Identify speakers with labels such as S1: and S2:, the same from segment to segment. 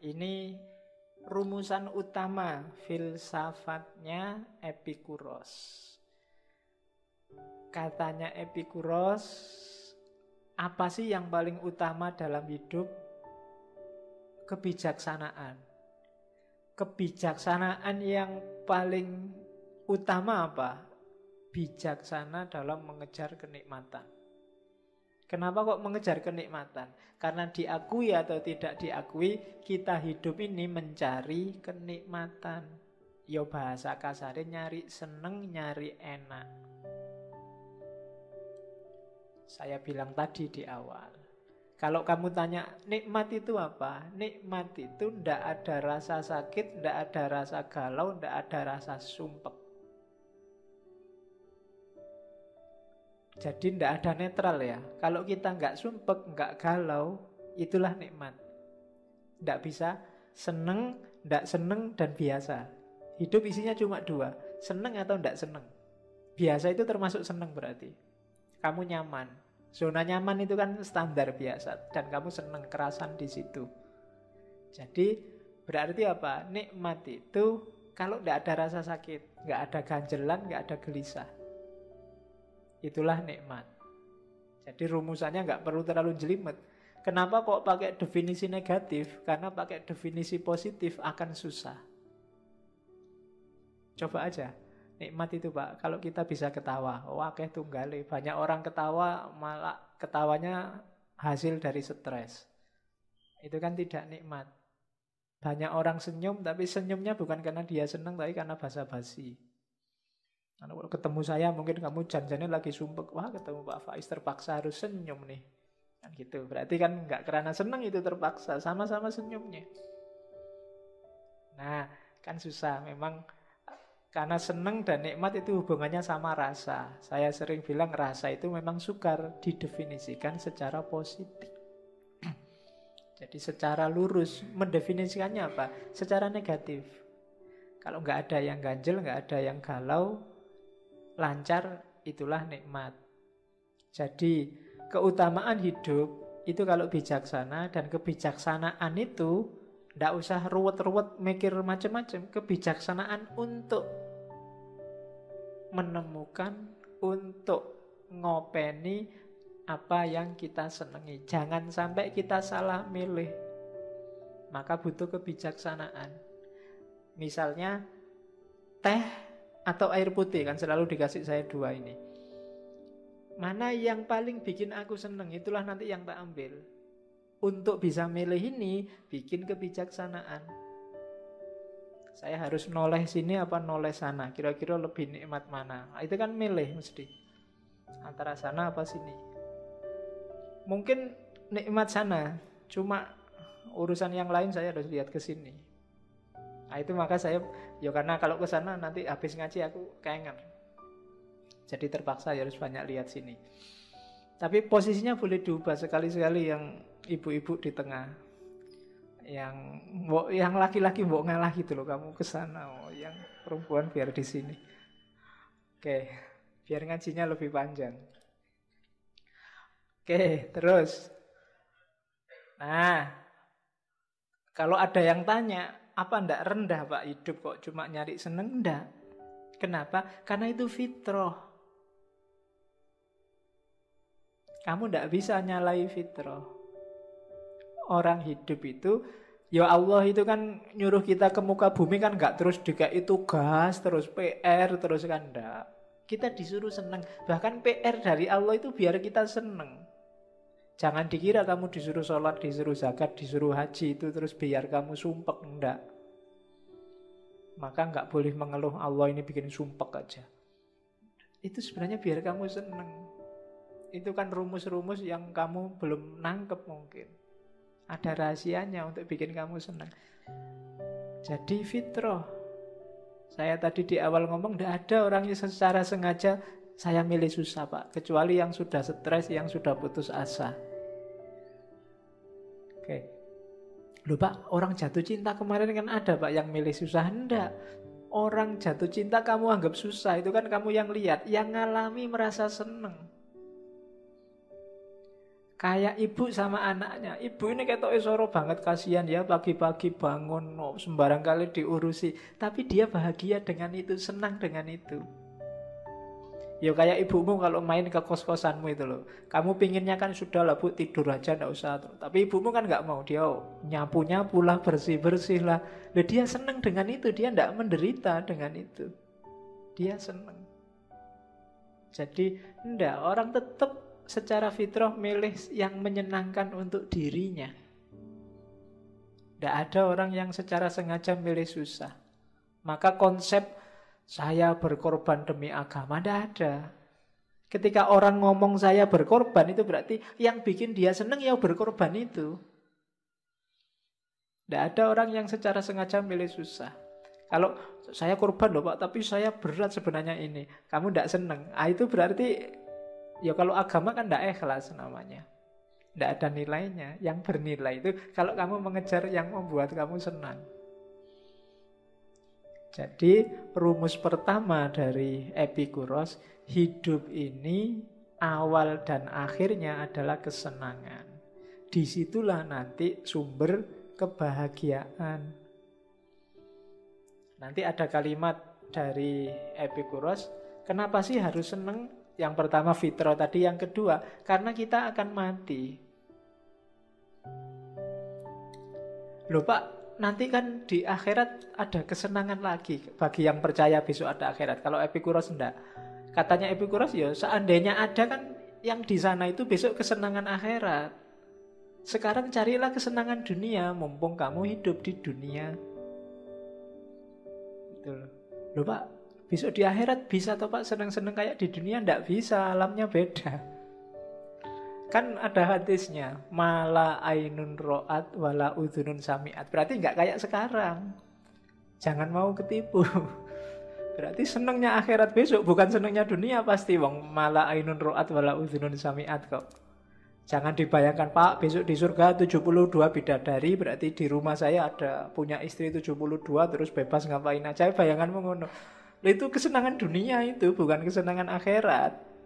S1: ini rumusan utama filsafatnya Epikuros. Katanya Epikuros, apa sih yang paling utama dalam hidup? Kebijaksanaan. Kebijaksanaan yang paling utama apa? Bijaksana dalam mengejar kenikmatan. Kenapa kok mengejar kenikmatan? Karena diakui atau tidak diakui, kita hidup ini mencari kenikmatan. Yo bahasa kasarnya nyari seneng, nyari enak. Saya bilang tadi di awal, kalau kamu tanya nikmat itu apa? Nikmat itu ndak ada rasa sakit, ndak ada rasa galau, ndak ada rasa sumpek. Jadi ndak ada netral ya. Kalau kita nggak sumpek, nggak galau, itulah nikmat. Ndak bisa seneng, ndak seneng, dan biasa. Hidup isinya cuma dua, seneng atau ndak seneng. Biasa itu termasuk seneng berarti. Kamu nyaman. Zona nyaman itu kan standar biasa. Dan kamu seneng, kerasan di situ. Jadi berarti apa? Nikmat itu kalau ndak ada rasa sakit, nggak ada ganjelan, nggak ada gelisah. Itulah nikmat. Jadi rumusannya nggak perlu terlalu jelimet. Kenapa kok pakai definisi negatif? Karena pakai definisi positif akan susah. Coba aja. Nikmat itu Pak, kalau kita bisa ketawa, wah kayak tunggale. Banyak orang ketawa, malah ketawanya hasil dari stres. Itu kan tidak nikmat. Banyak orang senyum, tapi senyumnya bukan karena dia senang, tapi karena basa-basi. Kalau ketemu saya mungkin kamu janjinya lagi sumpek, wah ketemu Pak Faiz terpaksa harus senyum nih, kan gitu. Berarti kan nggak karena senang itu terpaksa, sama-sama senyumnya. Nah kan susah memang, karena senang dan nikmat itu hubungannya sama rasa. Saya sering bilang rasa itu memang sukar didefinisikan secara positif. Jadi secara lurus mendefinisikannya apa? Secara negatif. Kalau nggak ada yang ganjel, nggak ada yang galau, lancar, itulah nikmat. Jadi keutamaan hidup itu kalau bijaksana, dan kebijaksanaan itu tidak usah ruwet-ruwet mikir macam-macam. Kebijaksanaan untuk menemukan, untuk ngopeni apa yang kita senangi. Jangan sampai kita salah milih. Maka butuh kebijaksanaan. Misalnya teh atau air putih, kan selalu dikasih saya dua ini. Mana yang paling bikin aku seneng, itulah nanti yang tak ambil. Untuk bisa milih ini, bikin kebijaksanaan. Saya harus noleh sini apa noleh sana, kira-kira lebih nikmat mana. Itu kan milih mesti, antara sana apa sini. Mungkin nikmat sana, cuma urusan yang lain saya harus lihat ke sini. Nah itu maka saya, ya karena kalau ke sana nanti habis ngaji aku kangen. Jadi terpaksa harus banyak lihat sini. Tapi posisinya boleh diubah sekali-sekali, yang ibu-ibu di tengah. Yang laki-laki mbok ngalah gitu loh, kamu ke sana. Yang perempuan biar di sini. Oke, biar ngajinya lebih panjang. Oke, terus. Nah, kalau ada yang tanya, apa ndak rendah Pak hidup kok cuma nyari seneng? Ndak. Kenapa? Karena itu fitrah. Kamu ndak bisa nyalai fitrah. Orang hidup itu, ya Allah itu kan nyuruh kita ke muka bumi kan nggak terus dikai tugas, terus PR, terus kan ndak. Kita disuruh seneng. Bahkan PR dari Allah itu biar kita seneng. Jangan dikira kamu disuruh sholat, disuruh zakat, disuruh haji itu terus biar kamu sumpek, enggak. Maka enggak boleh mengeluh Allah ini bikin sumpek aja. Itu sebenarnya biar kamu seneng. Itu kan rumus-rumus yang kamu belum nangkep mungkin. Ada rahasianya untuk bikin kamu seneng. Jadi fitrah. Saya tadi di awal ngomong, enggak ada orang yang secara sengaja saya milih susah Pak, kecuali yang sudah stres, yang sudah putus asa. Oke. Loh Pak, orang jatuh cinta kemarin kan ada Pak yang milih susah. Enggak. Orang jatuh cinta kamu anggap susah, itu kan kamu yang lihat. Yang ngalami merasa seneng. Kayak ibu sama anaknya. Ibu ini ketoknya soro banget, kasihan ya, pagi-pagi bangun, oh, sembarang kali diurusi. Tapi dia bahagia dengan itu, senang dengan itu. Ya kayak ibumu kalau main ke kos-kosanmu itu loh. Kamu pinginnya kan sudah lah bu, tidur aja nggak usah. Tapi ibumu kan nggak mau, dia nyapu-nyapu lah, bersih-bersih lah. Lah dia senang dengan itu, dia nggak menderita dengan itu. Dia senang. Jadi enggak, orang tetap secara fitrah milih yang menyenangkan untuk dirinya. Tidak ada orang yang secara sengaja milih susah. Maka konsep saya berkorban demi agama tidak ada. Ketika orang ngomong saya berkorban, itu berarti yang bikin dia senang ya berkorban itu. Tidak ada orang yang secara sengaja milih susah. Kalau saya korban loh Pak, tapi saya berat sebenarnya ini, kamu tidak senang. Itu berarti ya kalau agama kan tidak ikhlas namanya. Tidak ada nilainya. Yang bernilai itu kalau kamu mengejar yang membuat kamu senang. Jadi rumus pertama dari Epikuros, hidup ini awal dan akhirnya adalah kesenangan. Disitulah nanti sumber kebahagiaan. Nanti ada kalimat dari Epikuros, kenapa sih harus senang? Yang pertama fitrah tadi, yang kedua karena kita akan mati. Loh Pak, nanti kan di akhirat ada kesenangan lagi. Bagi yang percaya besok ada akhirat. Kalau Epikuros enggak. Katanya Epikuros ya seandainya ada kan yang di sana itu besok kesenangan akhirat. Sekarang carilah kesenangan dunia, mumpung kamu hidup di dunia. Gitu loh. Loh Pak, besok di akhirat bisa toh Pak senang-senang kayak di dunia? Enggak bisa, alamnya beda. Kan ada hadisnya, mala ainun ro'at wala udhunun sami'at. Berarti nggak kayak sekarang. Jangan mau ketipu. Berarti senangnya akhirat besok, bukan senangnya dunia pasti. Wong mala ainun ro'at wala udhunun sami'at kok. Jangan dibayangkan Pak, besok di surga 72 bidadari, berarti di rumah saya ada punya istri 72 terus bebas ngapain aja. Bayanganmu ngono. Itu kesenangan dunia itu, bukan kesenangan akhirat.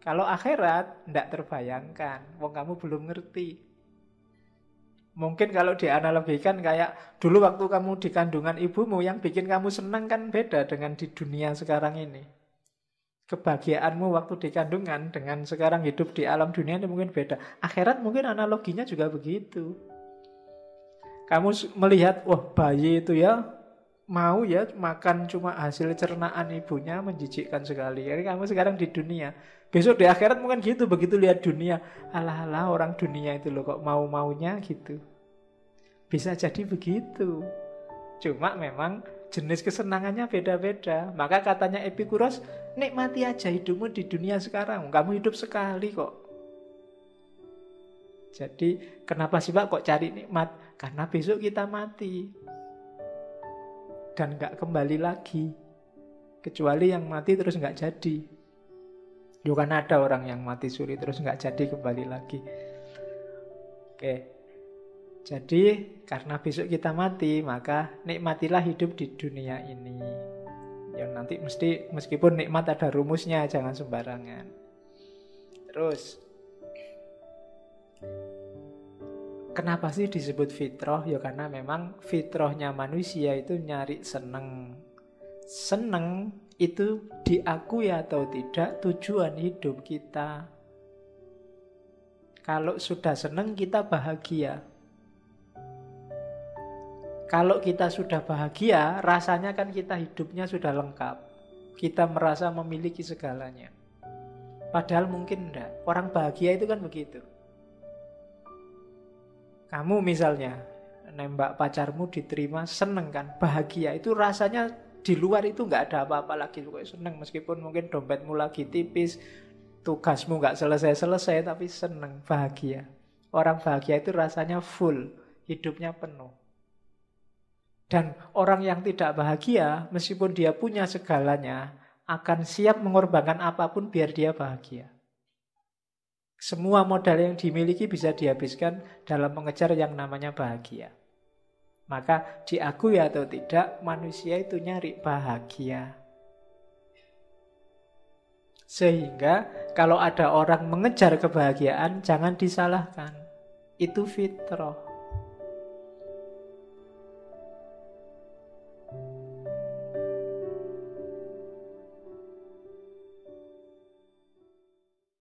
S1: Kalau akhirat, tidak terbayangkan. Wong kamu belum ngerti. Mungkin kalau dianalogikan kayak dulu waktu kamu di kandungan ibumu, yang bikin kamu senang kan beda dengan di dunia sekarang ini. Kebahagiaanmu waktu di kandungan dengan sekarang hidup di alam dunia ini mungkin beda. Akhirat mungkin analoginya juga begitu. Kamu melihat, wah bayi itu ya mau ya makan cuma hasil cernaan ibunya, menjijikkan sekali. Jadi kamu sekarang di dunia. Besok di akhirat mungkin gitu, begitu lihat dunia. Alah-alah orang dunia itu loh kok mau-maunya gitu. Bisa jadi begitu. Cuma memang jenis kesenangannya beda-beda. Maka katanya Epikuros, nikmati aja hidupmu di dunia sekarang. Kamu hidup sekali kok. Jadi kenapa sih Pak kok cari nikmat? Karena besok kita mati. Dan gak kembali lagi. Kecuali yang mati terus gak jadi. Ya kan ada orang yang mati suri terus gak jadi kembali lagi. Oke. Jadi karena besok kita mati, maka nikmatilah hidup di dunia ini. Yang nanti meskipun nikmat ada rumusnya, jangan sembarangan. Terus kenapa sih disebut fitrah? Ya karena memang fitrahnya manusia itu nyari seneng. Seneng itu diakui atau tidak tujuan hidup kita. Kalau sudah seneng kita bahagia. Kalau kita sudah bahagia, rasanya kan kita hidupnya sudah lengkap. Kita merasa memiliki segalanya. Padahal mungkin enggak. Orang bahagia itu kan begitu. Kamu misalnya nembak pacarmu diterima, seneng kan, bahagia. Itu rasanya di luar itu nggak ada apa-apa lagi. Lu seneng meskipun mungkin dompetmu lagi tipis, tugasmu nggak selesai-selesai, tapi seneng, bahagia. Orang bahagia itu rasanya full, hidupnya penuh. Dan orang yang tidak bahagia, meskipun dia punya segalanya, akan siap mengorbankan apapun biar dia bahagia. Semua modal yang dimiliki bisa dihabiskan dalam mengejar yang namanya bahagia. Maka diakui atau tidak, manusia itu nyari bahagia. Sehingga kalau ada orang mengejar kebahagiaan, jangan disalahkan. Itu fitrah.